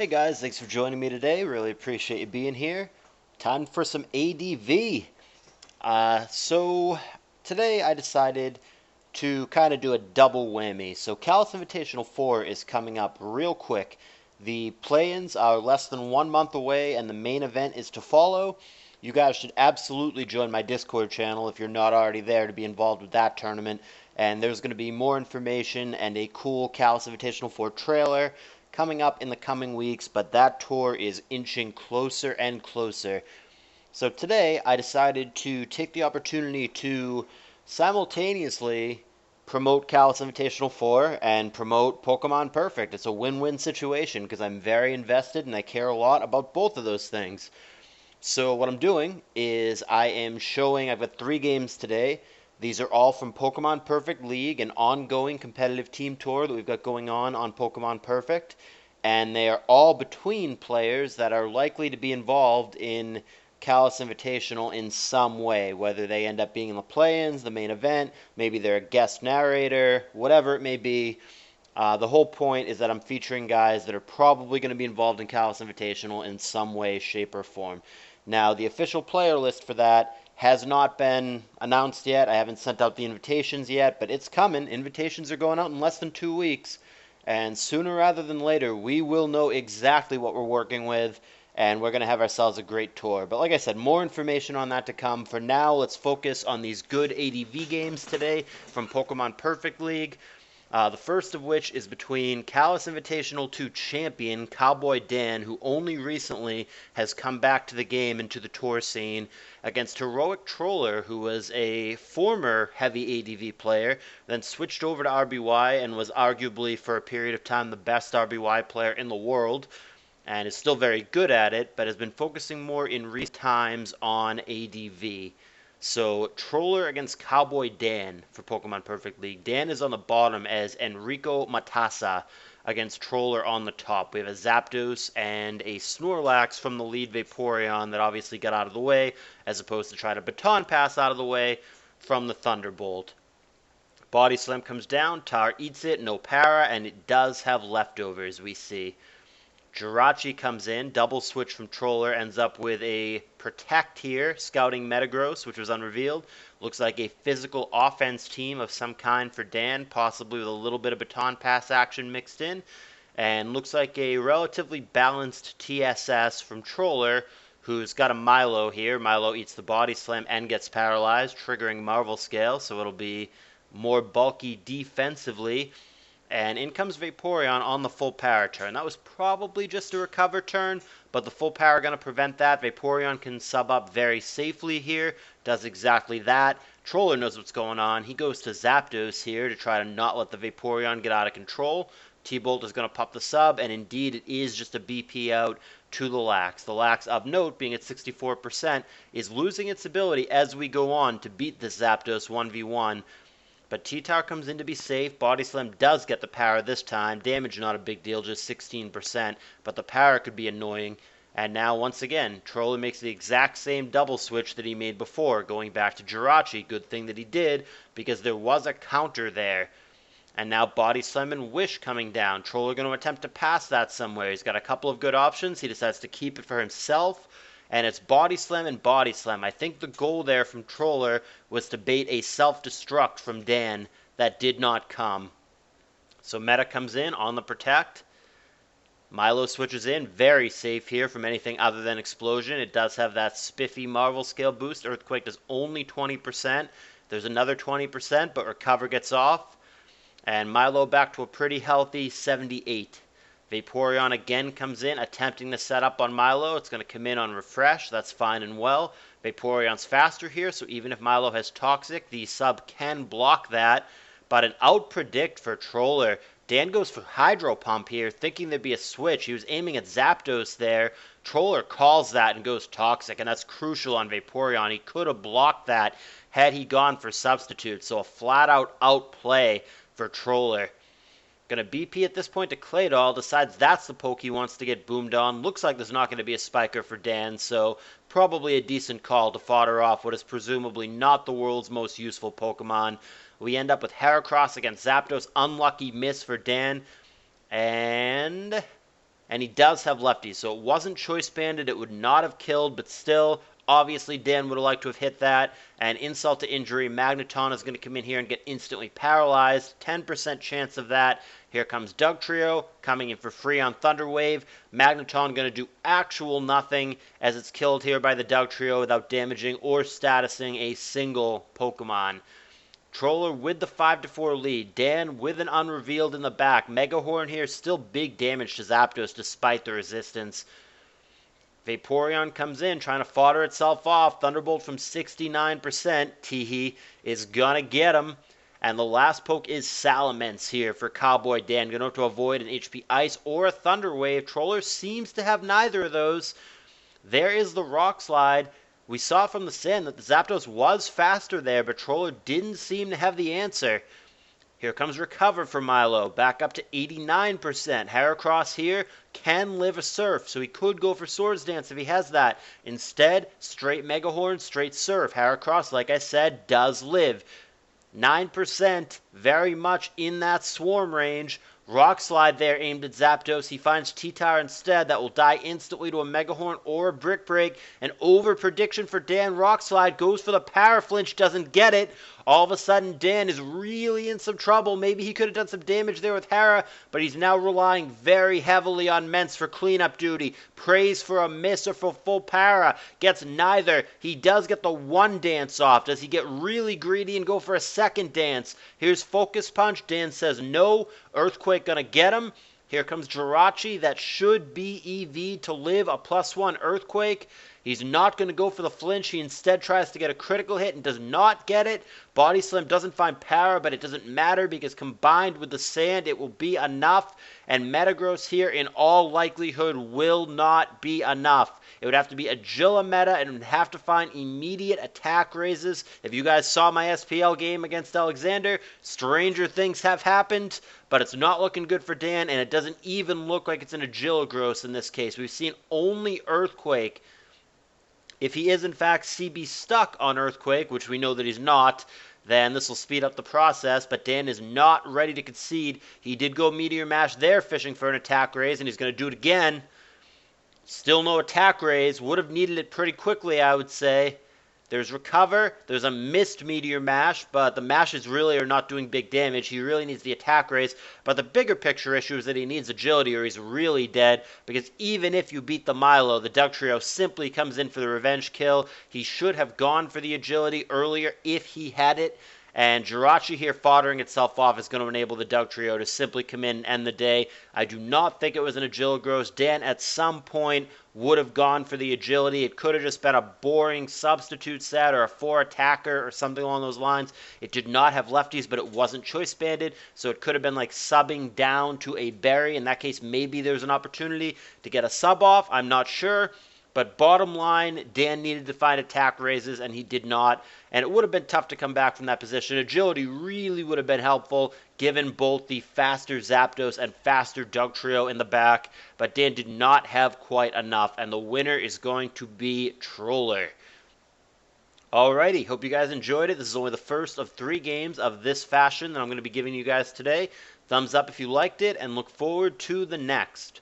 Hey guys, thanks for joining me today. Really appreciate you being here. Time for some ADV. So today I decided to kind of do a double whammy. So Callus Invitational 4 is coming up real quick. The play-ins are less than 1 month away and the main event is to follow. You guys should absolutely join my Discord channel if you're not already there to be involved with that tournament. And there's going to be more information and a cool Callus Invitational 4 trailer coming up in the coming weeks, but that tour is inching closer and closer. So today I decided to take the opportunity to simultaneously promote Callus Invitational 4 and promote Pokemon Perfect. It's a win-win situation because I'm very invested and I care a lot about both of those things. So what I'm doing is I've got 3 games today. These are all from Pokemon Perfect League, an ongoing competitive team tour that we've got going on Pokemon Perfect. And they are all between players that are likely to be involved in Callus Invitational in some way, whether they end up being in the play-ins, the main event, maybe they're a guest narrator, whatever it may be. The whole point is that I'm featuring guys that are probably going to be involved in Callus Invitational in some way, shape, or form. Now, the official player list for that has not been announced yet. I haven't sent out the invitations yet, but it's coming. Invitations are going out in less than 2 weeks. And sooner rather than later, we will know exactly what we're working with, and we're going to have ourselves a great tour. But like I said, more information on that to come. For now, let's focus on these good ADV games today from Pokemon Perfect League. The first of which is between Callus Invitational 2 champion Cowboy Dan, who only recently has come back to the game and to the tour scene, against Heroic Troller, who was a former heavy ADV player, then switched over to RBY and was arguably for a period of time the best RBY player in the world, and is still very good at it, but has been focusing more in recent times on ADV. So, Troller against Cowboy Dan for Pokemon Perfect League. Dan is on the bottom as Enrico Matassa against Troller on the top. We have a Zapdos and a Snorlax from the lead Vaporeon that obviously got out of the way, as opposed to try to baton pass out of the way from the Thunderbolt. Body Slam comes down, Tar eats it, no para, and it does have leftovers, we see. Jirachi comes in, double switch from Troller, ends up with a Protect here, scouting Metagross, which was unrevealed. Looks like a physical offense team of some kind for Dan, possibly with a little bit of baton pass action mixed in. And looks like a relatively balanced TSS from Troller, who's got a Milo here. Milo eats the Body Slam and gets paralyzed, triggering Marvel Scale, so it'll be more bulky defensively. And in comes Vaporeon on the full power turn. That was probably just a recover turn, but the full power going to prevent that. Vaporeon can sub up very safely here, does exactly that. Troller knows what's going on. He goes to Zapdos here to try to not let the Vaporeon get out of control. T-Bolt is going to pop the sub, and indeed it is just a BP out to the Lax. The Lax, of note, being at 64%, is losing its ability as we go on to beat the Zapdos 1v1. But T-Tower comes in to be safe. Body Slam does get the power this time. Damage not a big deal, just 16%. But the power could be annoying. And now, once again, Troller makes the exact same double switch that he made before, going back to Jirachi. Good thing that he did, because there was a counter there. And now Body Slam and Wish coming down. Troller going to attempt to pass that somewhere. He's got a couple of good options. He decides to keep it for himself. And it's Body Slam and Body Slam. I think the goal there from Troller was to bait a self-destruct from Dan that did not come. So Meta comes in on the Protect. Milo switches in, very safe here from anything other than Explosion. It does have that spiffy Marvel Scale boost. Earthquake does only 20%. There's another 20%, but Recover gets off. And Milo back to a pretty healthy 78. Vaporeon again comes in, attempting to set up on Milo. It's going to come in on Refresh. That's fine and well. Vaporeon's faster here, so even if Milo has Toxic, the sub can block that. But an out-predict for Troller. Dan goes for Hydro Pump here, thinking there'd be a switch. He was aiming at Zapdos there. Troller calls that and goes Toxic, and that's crucial on Vaporeon. He could have blocked that had he gone for Substitute. So a flat-out outplay for Troller. Going to BP at this point to Claydol, decides that's the poke he wants to get boomed on. Looks like there's not going to be a spiker for Dan, so probably a decent call to fodder off what is presumably not the world's most useful Pokemon. We end up with Heracross against Zapdos. Unlucky miss for Dan. And and he does have lefties, so it wasn't choice banded. It would not have killed, but still, obviously Dan would have liked to have hit that. And insult to injury, Magneton is going to come in here and get instantly paralyzed. 10% chance of that. Here comes Dugtrio coming in for free on Thunderwave. Magneton going to do actual nothing as it's killed here by the Dugtrio without damaging or statusing a single Pokemon. Troller with the 5-4 lead. Dan with an unrevealed in the back. Megahorn here, still big damage to Zapdos despite the resistance. Vaporeon comes in, trying to fodder itself off. Thunderbolt from 69%. Teehee is going to get him. And the last poke is Salamence here for Cowboy Dan. Going to have to avoid an HP Ice or a Thunder Wave. Troller seems to have neither of those. There is the Rock Slide. We saw from the Sand that the Zapdos was faster there, but Troller didn't seem to have the answer. Here comes Recover for Milo, back up to 89%. Heracross here can live a Surf, so he could go for Swords Dance if he has that. Instead, straight Megahorn, straight Surf. Heracross, like I said, does live. 9%, very much in that swarm range. Rock Slide there aimed at Zapdos. He finds T-Tire instead. That will die instantly to a Megahorn or a Brick Break. An over prediction for Dan. Rock Slide goes for the Power Flinch, doesn't get it. All of a sudden, Dan is really in some trouble. Maybe he could have done some damage there with Hera, but he's now relying very heavily on Mence for cleanup duty. Prays for a miss or for full para. Gets neither. He does get the one dance off. Does he get really greedy and go for a second dance? Here's Focus Punch. Dan says no. Earthquake gonna get him. Here comes Jirachi. That should be EV to live. A +1 Earthquake. He's not going to go for the flinch. He instead tries to get a critical hit and does not get it. Body Slam doesn't find power, but it doesn't matter because combined with the Sand, it will be enough. And Metagross here, in all likelihood, will not be enough. It would have to be Agila meta and would have to find immediate attack raises. If you guys saw my SPL game against Alexander, stranger things have happened, but it's not looking good for Dan, and it doesn't even look like it's an Agilagross in this case. We've seen only Earthquake. If he is, in fact, CB stuck on Earthquake, which we know that he's not, then this will speed up the process, but Dan is not ready to concede. He did go Meteor Mash there, fishing for an attack raise, and he's going to do it again. Still no attack raise. Would have needed it pretty quickly, I would say. There's Recover. There's a missed Meteor Mash, but the mashes really are not doing big damage. He really needs the attack raise. But the bigger picture issue is that he needs Agility or he's really dead, because even if you beat the Milo, the Dugtrio simply comes in for the revenge kill. He should have gone for the Agility earlier if he had it. And Jirachi here foddering itself off is going to enable the Dugtrio to simply come in and end the day. I do not think it was an Agilagross. Dan at some point would have gone for the Agility. It could have just been a boring substitute set or a 4-attacker or something along those lines. It did not have lefties, but it wasn't choice banded, so it could have been like subbing down to a Berry. In that case, maybe there's an opportunity to get a sub off. I'm not sure. But bottom line, Dan needed to find attack raises, and he did not. And it would have been tough to come back from that position. Agility really would have been helpful, given both the faster Zapdos and faster Dugtrio in the back. But Dan did not have quite enough, and the winner is going to be Troller. Alrighty, hope you guys enjoyed it. This is only the first of 3 games of this fashion that I'm going to be giving you guys today. Thumbs up if you liked it, and look forward to the next.